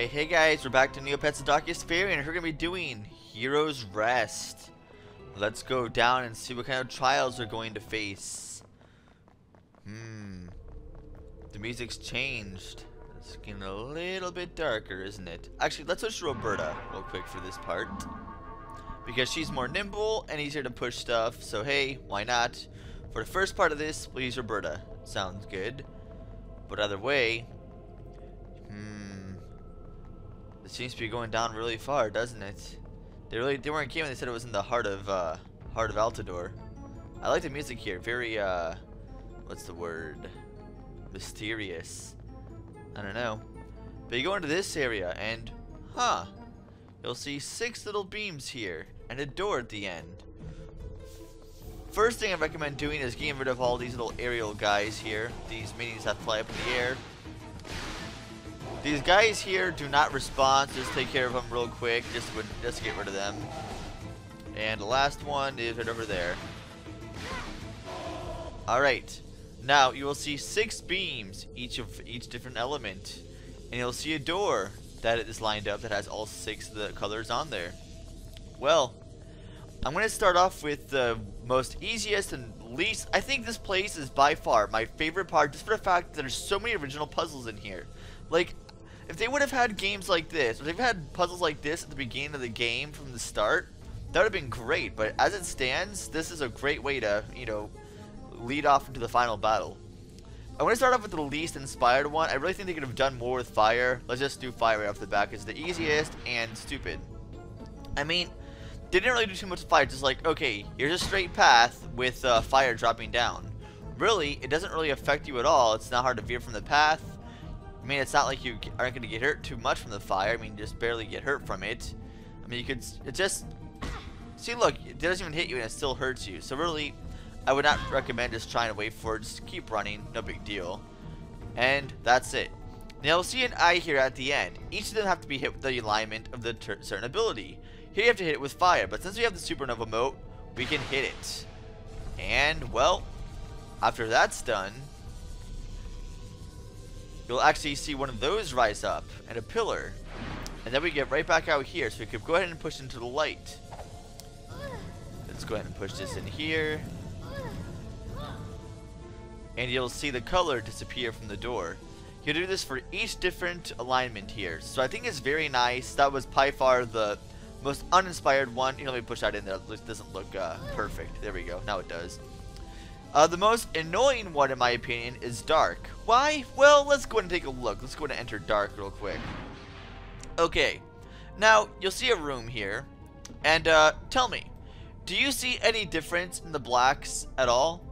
Hey guys, we're back to Neopets and Darkest Fairy, and we're going to be doing Hero's Rest. Let's go down and see what kind of trials we're going to face. The music's changed. It's getting a little bit darker, isn't it? Actually, let's switch to Roberta real quick for this part, because she's more nimble and easier to push stuff, so hey, why not? For the first part of this, we'll use Roberta. Sounds good. But either way, it seems to be going down really far, doesn't it? They weren't kidding when they said it was in the heart of Altador. I like the music here. Very what's the word? Mysterious. I don't know. But you go into this area and you'll see 6 little beams here and a door at the end. First thing I recommend doing is getting rid of all these little aerial guys here. These minions that fly up in the air. These guys here do not respond, so just take care of them real quick, just to get rid of them. And the last one is right over there. Alright, now you will see 6 beams, each different element. And you'll see a door that is lined up that has all 6 of the colors on there. Well, I'm going to start off with the most easiest and least. I think this place is by far my favorite part, just for the fact that there's so many original puzzles in here. Like, if they would have had games like this, or they've had puzzles like this at the beginning of the game from the start, that would have been great. But as it stands, this is a great way to, you know, lead off into the final battle. I'm going to start off with the least inspired one. I really think they could have done more with fire. Let's just do fire right off the bat. It's the easiest and stupid. I mean, they didn't really do too much with fire. Just like, okay, here's a straight path with fire dropping down. Really, it doesn't really affect you at all. It's not hard to veer from the path. I mean, it's not like you aren't going to get hurt too much from the fire. I mean, you just barely get hurt from it. I mean, you could, it just, see, look, it doesn't even hit you and it still hurts you. So really, I would not recommend just trying to wait for it. Just keep running, no big deal. And that's it. Now, you'll see an eye here at the end. Each of them have to be hit with the alignment of the certain ability. Here you have to hit it with fire, but since we have the supernova mode, we can hit it. And, well, after that's done, you'll actually see one of those rise up, and a pillar. And then we get right back out here, so we could go ahead and push into the light. Let's go ahead and push this in here. And you'll see the color disappear from the door. You do this for each different alignment here. So I think it's very nice. That was by far the most uninspired one. You know, let me push that in there. It doesn't look perfect. There we go. Now it does. The most annoying one, in my opinion, is dark. Why? Well, let's go ahead and take a look. Let's go ahead and enter dark real quick. Okay. Now, you'll see a room here. And tell me, do you see any difference in the blacks at all?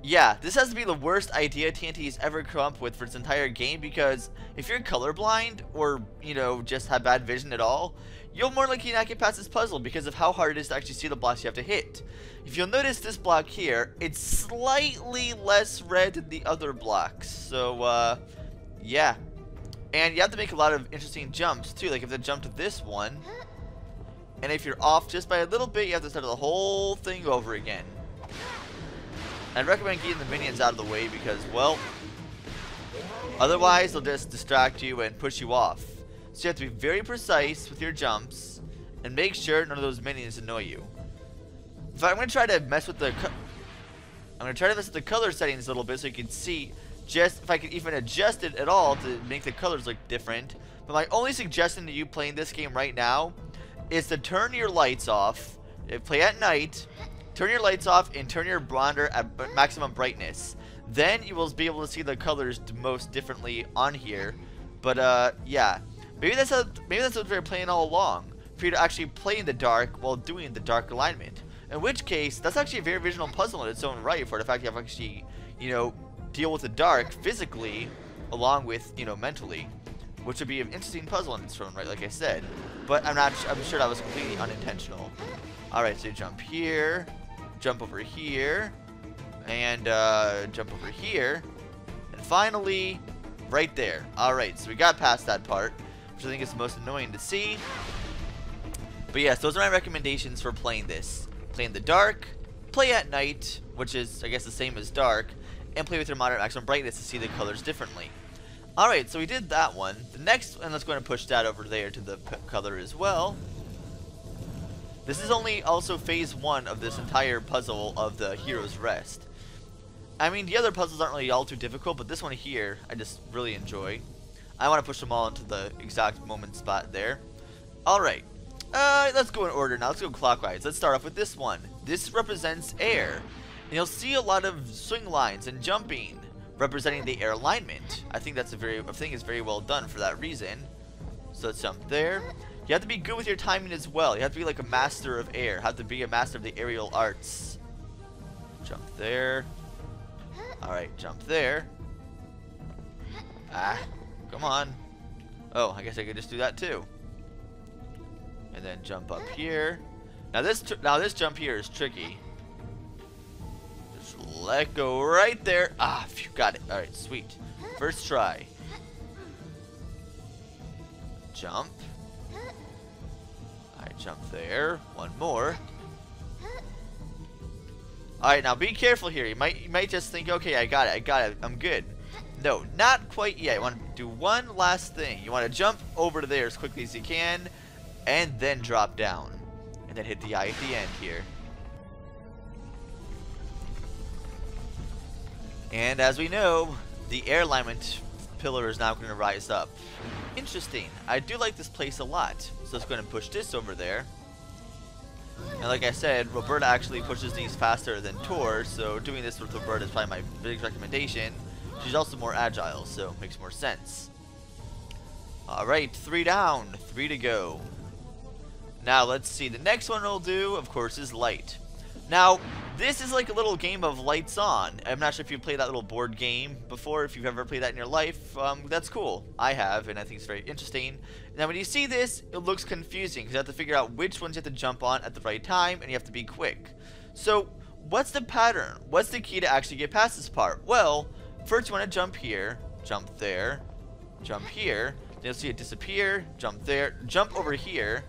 Yeah, this has to be the worst idea TNT has ever come up with for its entire game, because if you're colorblind or, you know, just have bad vision at all, you'll more likely not get past this puzzle because of how hard it is to actually see the blocks you have to hit. If you'll notice this block here, it's slightly less red than the other blocks. So, yeah. And you have to make a lot of interesting jumps, too. Like, if you jump to this one, and if you're off just by a little bit, you have to start the whole thing over again. I'd recommend getting the minions out of the way because, well, otherwise they'll just distract you and push you off. So you have to be very precise with your jumps and make sure none of those minions annoy you. In fact, I'm going to try to mess with the color settings a little bit so you can see just if I can even adjust it at all to make the colors look different. But my only suggestion to you playing this game right now is to turn your lights off, play at night, turn your lights off and turn your monitor at maximum brightness. Then you will be able to see the colors most differently on here. But yeah, maybe that's what they're playing all along, for you to actually play in the dark while doing the dark alignment. In which case, that's actually a very original puzzle in its own right, for the fact you have to actually, you know, deal with the dark physically along with, you know, mentally, which would be an interesting puzzle in its own right, like I said. But I'm sure that was completely unintentional. All right, so you jump here. Jump over here, and jump over here, and finally, right there. Alright, so we got past that part, which I think is the most annoying to see. But yes, those are my recommendations for playing this. Play in the dark, play at night, which is, I guess, the same as dark, and play with your monitor at maximum brightness to see the colors differently. Alright, so we did that one. The next, and let's go ahead and push that over there to the color as well. This is only also phase 1 of this entire puzzle of the Hero's Rest. I mean, the other puzzles aren't really all too difficult, but this one here, I just really enjoy. I want to push them all into the exact moment spot there. Alright, let's go in order now. Let's go clockwise. Let's start off with this one. This represents air. And you'll see a lot of swing lines and jumping, representing the air alignment. I think that's is very well done for that reason. So let's jump there. You have to be good with your timing as well. You have to be like a master of air. You have to be a master of the aerial arts. Jump there. Alright, jump there. Ah, come on. Oh, I guess I could just do that too. And then jump up here. Now this jump here is tricky. Just let go right there. Ah, phew, got it. Alright, sweet. First try. Jump. Alright, jump there. One more. Alright, now be careful here. You might just think, okay, I got it, I'm good. No, not quite yet. You want to do one last thing. You want to jump over to there as quickly as you can, and then drop down. And then hit the eye at the end here. And as we know, the air alignment pillar is now going to rise up. Interesting. I do like this place a lot. So let's go ahead and push this over there. And like I said, Roberta actually pushes these faster than Tor, so doing this with Roberta is probably my biggest recommendation. She's also more agile, so it makes more sense. Alright, 3 down, 3 to go. Now let's see, the next one we'll do, of course, is light. Now, this is like a little game of lights on. I'm not sure if you've played that little board game before, if you've ever played that in your life. That's cool. I have, and I think it's very interesting. Now, when you see this, it looks confusing, because you have to figure out which ones you have to jump on at the right time, and you have to be quick. So, what's the pattern? What's the key to actually get past this part? Well, first you want to jump here, jump there, jump here, then you'll see it disappear, jump there, jump over here,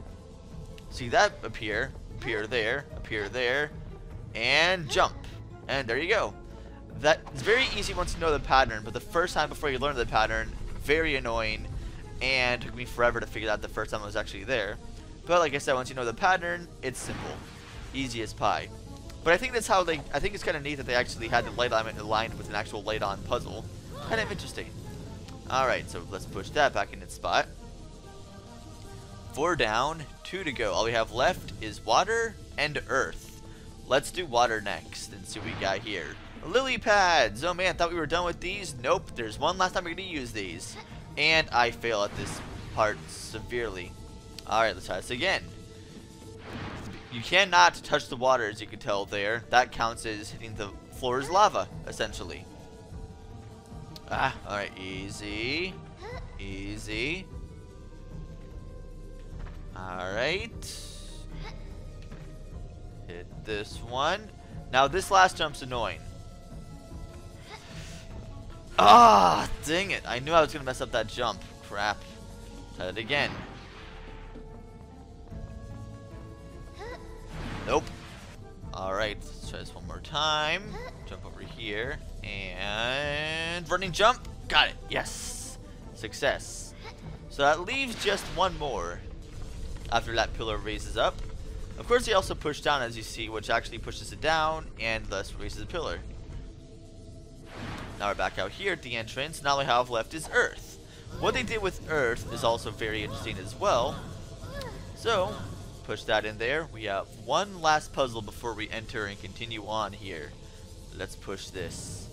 see that appear there, and jump. And there you go. That's very easy once you know the pattern, but the first time before you learn the pattern, very annoying, and took me forever to figure out the first time I was actually there. But like I said, once you know the pattern, it's simple. Easy as pie. But I think that's how I think it's kind of neat that they actually had the light alignment aligned with an actual light on puzzle. Kind of interesting. Alright, so let's push that back in its spot. 4 down, 2 to go. All we have left is water and earth. Let's do water next and see what we got here. Lily pads! Oh man, thought we were done with these. Nope, there's one last time we're going to use these. And I fail at this part severely. Alright, let's try this again. You cannot touch the water, as you can tell there. That counts as hitting the floor as lava, essentially. Ah, alright, easy. Easy. Alright. Hit this one. Now this last jump's annoying. Ah, dang it. I knew I was going to mess up that jump. Crap. Try it again. Nope. Alright, let's try this one more time. Jump over here. And running jump. Got it. Yes. Success. So that leaves just one more after that pillar raises up. Of course, they also push down, as you see, which actually pushes it down and thus raises the pillar. Now we're back out here at the entrance. Now all we have left is Earth. What they did with Earth is also very interesting as well. So, push that in there. We have one last puzzle before we enter and continue on here. Let's push this.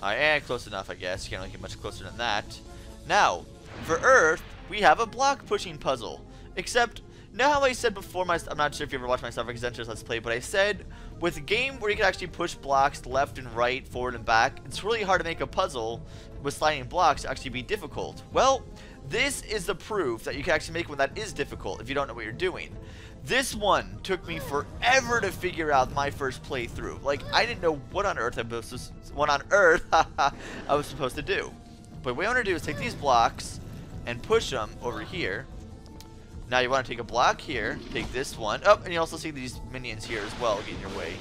Alright, close enough, I guess. Can't really get much closer than that. Now, for Earth, we have a block pushing puzzle. Except, know how I said before, I'm not sure if you ever watched my Star Fox Adventures Let's Play, but I said with a game where you can actually push blocks left and right, forward and back, it's really hard to make a puzzle with sliding blocks actually be difficult. Well, this is the proof that you can actually make one that is difficult if you don't know what you're doing. This one took me forever to figure out my first playthrough. Like, I didn't know what on earth I was supposed to do. But what I want to do is take these blocks and push them over here. Now you want to take a block here, take this one. Oh, and you also see these minions here as well get in your way.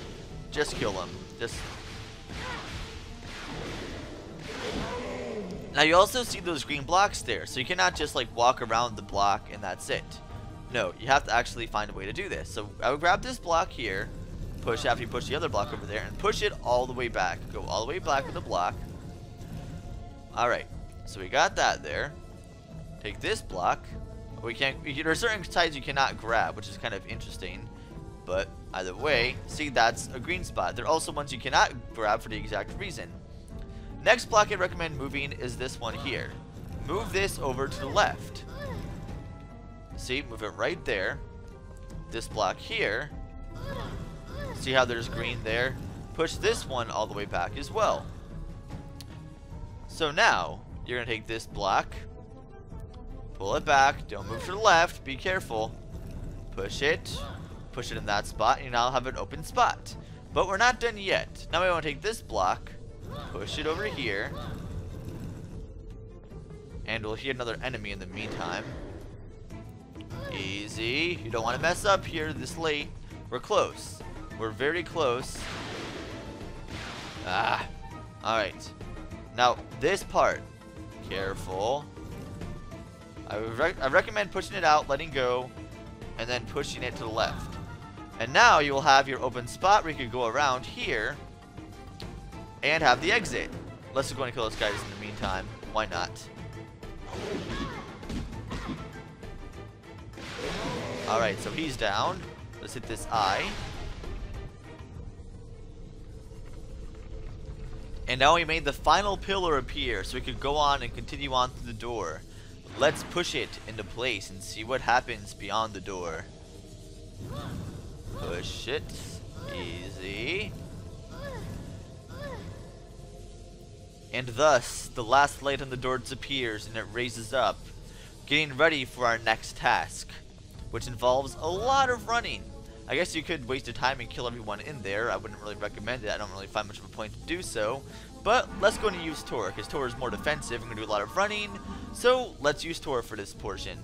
Just kill them. Just... Now you also see those green blocks there, so you cannot just like walk around the block and that's it. No, you have to actually find a way to do this. So I would grab this block here, push after you push the other block over there, and push it all the way back. Go all the way back with the block. Alright, so we got that there. Take this block. There are certain sides you cannot grab, which is kind of interesting. But either way, see, that's a green spot. There are also ones you cannot grab for the exact reason. Next block I'd recommend moving is this one here. Move this over to the left. See, move it right there. This block here. See how there's green there? Push this one all the way back as well. So now, you're going to take this block, pull it back, don't move to the left, be careful. Push it in that spot, and you now have an open spot. But we're not done yet. Now we want to take this block, push it over here, and we'll hit another enemy in the meantime. Easy. You don't want to mess up here this late. We're close. We're very close. Alright. Now, this part. Careful. I recommend pushing it out, letting go, and then pushing it to the left. And now you will have your open spot where you can go around here and have the exit. Let's just go and kill those guys in the meantime. Why not? Alright, so he's down. Let's hit this eye. And now we made the final pillar appear, so we could go on and continue on through the door. Let's push it into place and see what happens beyond the door. Push it. Easy. And thus, the last light on the door disappears and it raises up, getting ready for our next task, which involves a lot of running. I guess you could waste your time and kill everyone in there. I wouldn't really recommend it. I don't really find much of a point to do so. But let's go and use Tor, because Tor is more defensive. I'm going to do a lot of running. So let's use Tor for this portion.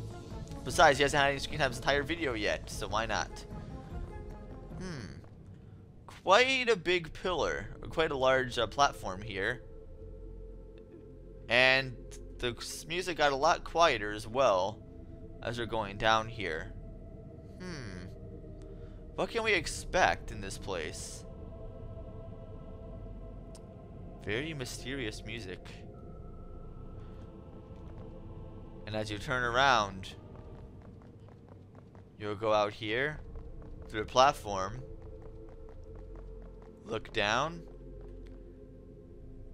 Besides, he hasn't had any screen time his entire video yet, so why not? Quite a big pillar. Quite a large platform here. And the music got a lot quieter as well as we're going down here. What can we expect in this place? Very mysterious music. And as you turn around, you'll go out here through the platform, look down,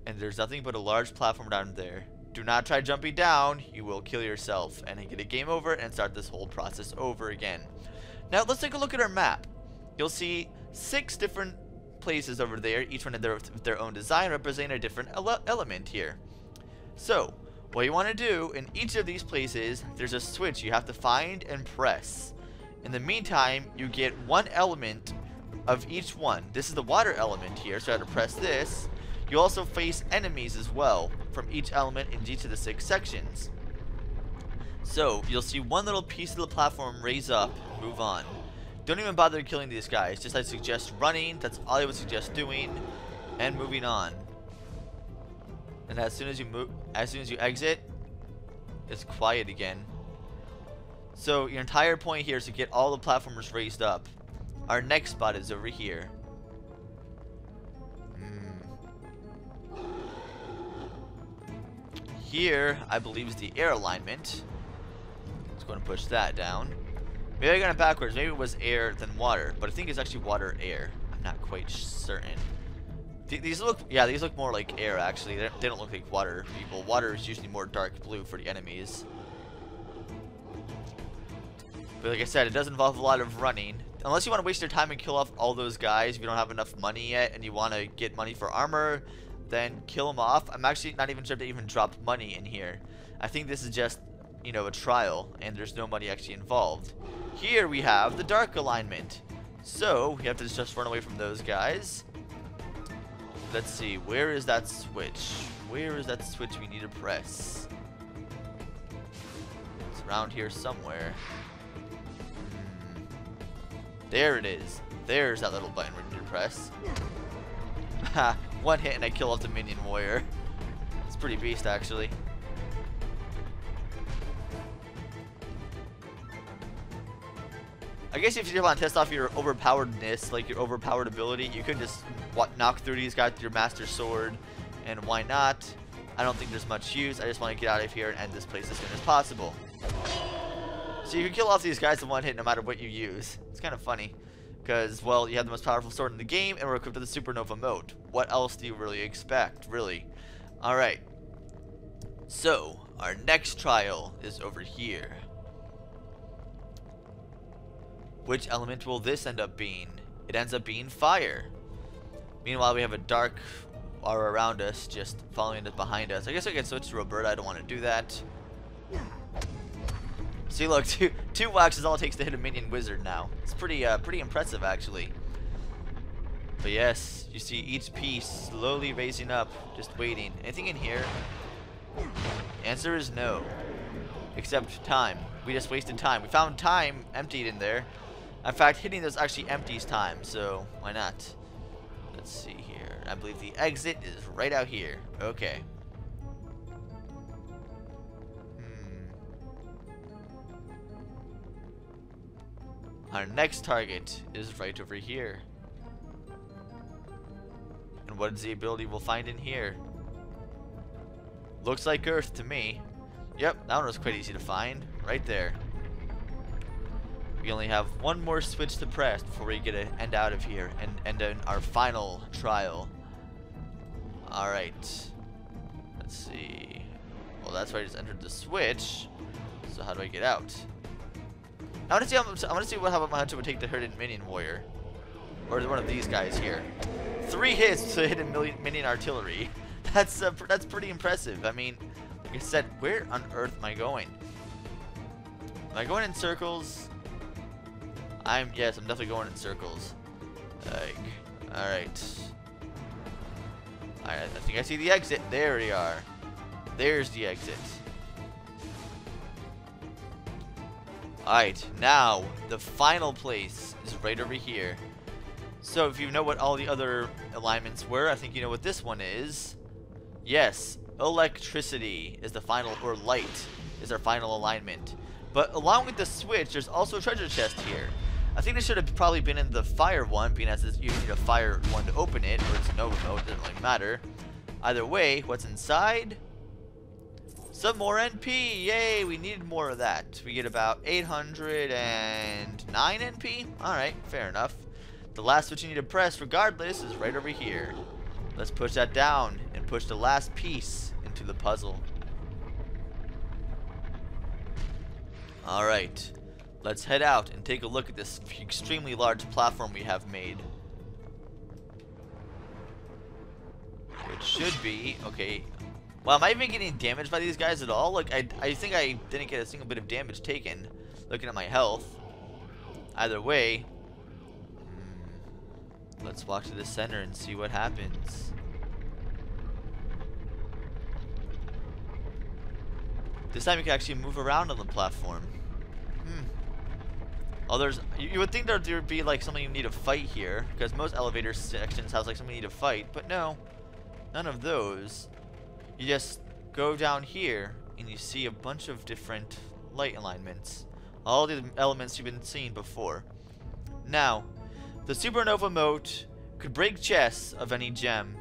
and there's nothing but a large platform down there. Do not try jumping down, you will kill yourself and get a game over and start this whole process over again. Now let's take a look at our map. You'll see 6 different places over there, each one of their own design representing a different element here. So, what you want to do in each of these places, there's a switch you have to find and press. In the meantime, you get one element of each one. This is the water element here, so I have to press this. You also face enemies as well from each element in each of the 6 sections. So, you'll see one little piece of the platform raise up and move on. Don't even bother killing these guys. Just I suggest running. That's all I would suggest doing, and moving on. And as soon as you exit, it's quiet again. So your entire point here is to get all the platformers raised up. Our next spot is over here. Here, I believe, is the air alignment. Let's go and push that down. Maybe I got it backwards. Maybe it was air then water, but I think it's actually water air. I'm not quite certain. These look more like air actually. They don't look like water people. Water is usually more dark blue for the enemies. But like I said, it does involve a lot of running. Unless you want to waste your time and kill off all those guys, if you don't have enough money yet and you want to get money for armor, then kill them off. I'm actually not even sure if they even dropped money in here. I think this is just, you know, a trial, and there's no money actually involved. Here we have the dark alignment. So, we have to just run away from those guys. Let's see, where is that switch? Where is that switch we need to press? It's around here somewhere. There it is. There's that little button we need to press. Ha! One hit and I kill off the minion warrior. It's pretty beast actually. I guess if you want to test off your overpoweredness, like your overpowered ability, you could just knock through these guys with your Master Sword, and why not? I don't think there's much use. I just want to get out of here and end this place as soon as possible. So you can kill off these guys in one hit no matter what you use. It's kind of funny, because, well, you have the most powerful sword in the game, and we're equipped with the Supernova Mode. What else do you really expect, really? Alright. So, our next trial is over here. Which element will this end up being? It ends up being fire. Meanwhile, we have a dark aura around us, just following us behind us. I guess I can switch to Roberta. I don't want to do that. See, look, two whacks is all it takes to hit a minion wizard now. It's pretty impressive, actually. But yes, you see each piece slowly raising up, just waiting. Anything in here? The answer is no. Except time. We just wasted time. We found time emptied in there. In fact, hitting those actually empties time, so why not? Let's see here. I believe the exit is right out here. Okay. Our next target is right over here. And what is the ability we'll find in here? Looks like Earth to me. Yep, that one was quite easy to find. Right there. We only have one more switch to press before we get to end out of here and end in our final trial. Alright. Let's see. Well, that's where I just entered the switch. So how do I get out? I want to see how much it would take to hurt a minion warrior. Or one of these guys here. 3 hits to hit a minion artillery. That's pretty impressive. I mean, like I said, where on earth am I going? Am I going in circles? Yes, I'm definitely going in circles. Alright. I think I see the exit. There we are. There's the exit. Alright, now the final place is right over here. So if you know what all the other alignments were, I think you know what this one is. Yes, electricity is the final, or light is our final alignment. But along with the switch, there's also a treasure chest here. I think this should have probably been in the fire one, being as you need a fire one to open it, or it's a Nova mode, doesn't really matter. Either way, what's inside? Some more NP! Yay, we needed more of that. We get about 809 NP? Alright, fair enough. The last switch you need to press, regardless, is right over here. Let's push that down and push the last piece into the puzzle. Alright, let's head out and take a look at this extremely large platform we have made. It should be, okay. Well, am I even getting damaged by these guys at all? Like, I think I didn't get a single bit of damage taken, looking at my health. Either way, let's walk to the center and see what happens. This time you can actually move around on the platform. Oh, you would think there would be like something you need to fight here, because most elevator sections have like something you need to fight, but no, none of those. You just go down here and you see a bunch of different light alignments, all the elements you've been seeing before. Now, the Supernova Mote could break chests of any gem.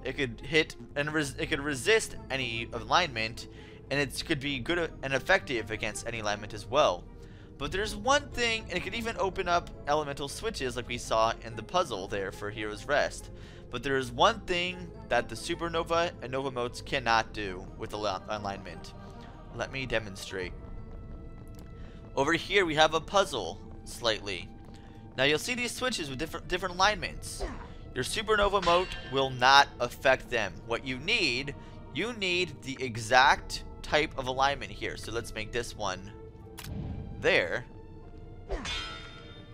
It could hit and it could resist any alignment, and it could be good and effective against any alignment as well. But there's one thing, and it could even open up elemental switches like we saw in the puzzle there for Hero's Rest. But there is one thing that the Supernova and Nova Motes cannot do with alignment. Let me demonstrate. Over here we have a puzzle, slightly. Now you'll see these switches with different alignments. Your Supernova Mote will not affect them. What you need the exact type of alignment here. So let's make this one there.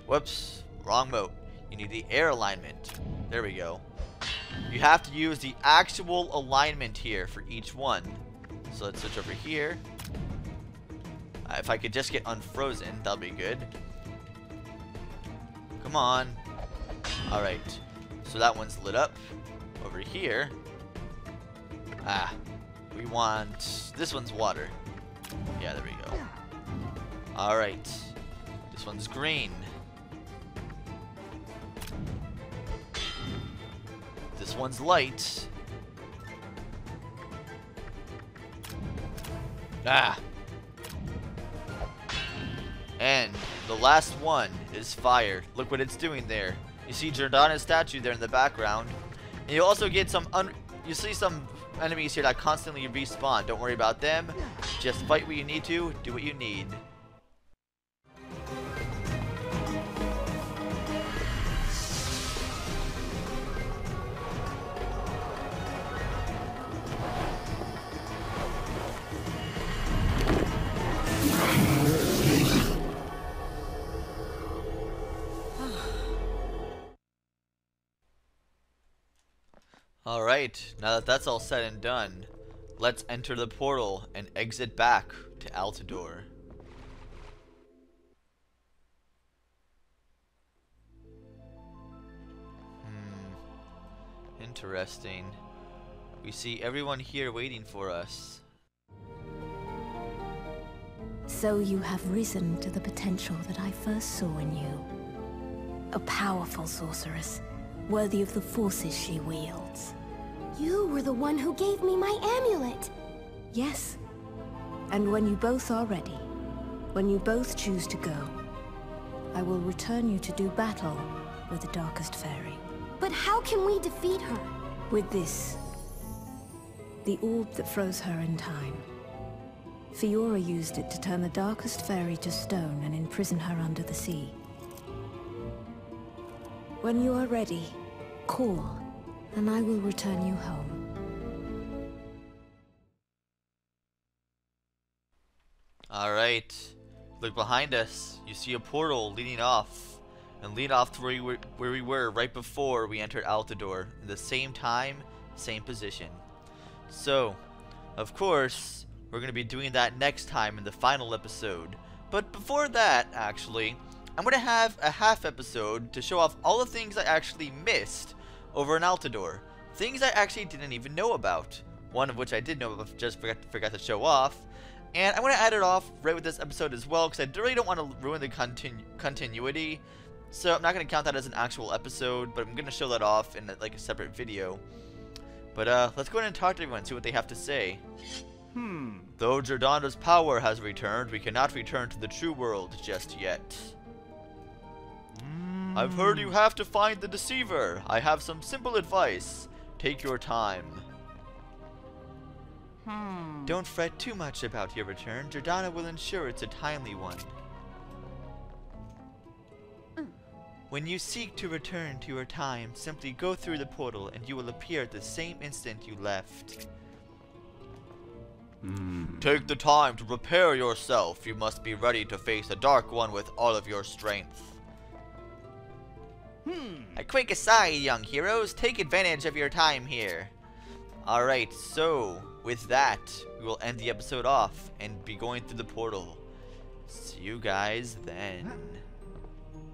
Whoops, wrong mote. You need the air alignment. There we go. You have to use the actual alignment here for each one. So let's switch over here. If I could just get unfrozen, that'll be good. Come on. Alright. So that one's lit up. Over here. We want... This one's water. Yeah, there we go. Alright. This one's green. This one's light. Ah! And the last one is fire. Look what it's doing there. You see Jordana's statue there in the background. And you also get some you see some enemies here that constantly respawn. Don't worry about them. Just fight what you need to, do what you need. Alright, now that that's all said and done, let's enter the portal and exit back to Altador. Interesting. We see everyone here waiting for us. So you have risen to the potential that I first saw in you. A powerful sorceress, worthy of the forces she wields. You were the one who gave me my amulet! Yes. And when you both are ready, when you both choose to go, I will return you to do battle with the Darkest Fairy. But how can we defeat her? With this. The orb that froze her in time. Fiora used it to turn the Darkest Fairy to stone and imprison her under the sea. When you are ready, call, and I will return you home. Alright. Look behind us. You see a portal leading off. And lead off to where we were right before we entered Altador. In the same time, same position. So, of course, we're going to be doing that next time in the final episode. But before that, actually, I'm going to have a half episode to show off all the things I actually missed over in Altador. Things I actually didn't even know about. One of which I did know but just forgot to show off. And I'm going to add it off right with this episode as well, because I really don't want to ruin the continuity. So I'm not going to count that as an actual episode, but I'm going to show that off in like a separate video. But let's go ahead and talk to everyone and see what they have to say. Though Jordana's power has returned, we cannot return to the true world just yet. I've heard you have to find the deceiver. I have some simple advice. Take your time. Don't fret too much about your return. Jordana will ensure it's a timely one. When you seek to return to your time, simply go through the portal and you will appear at the same instant you left. Take the time to prepare yourself. You must be ready to face the Dark One with all of your strength. A quick aside, young heroes. Take advantage of your time here. Alright, so with that, we will end the episode off and be going through the portal. See you guys then.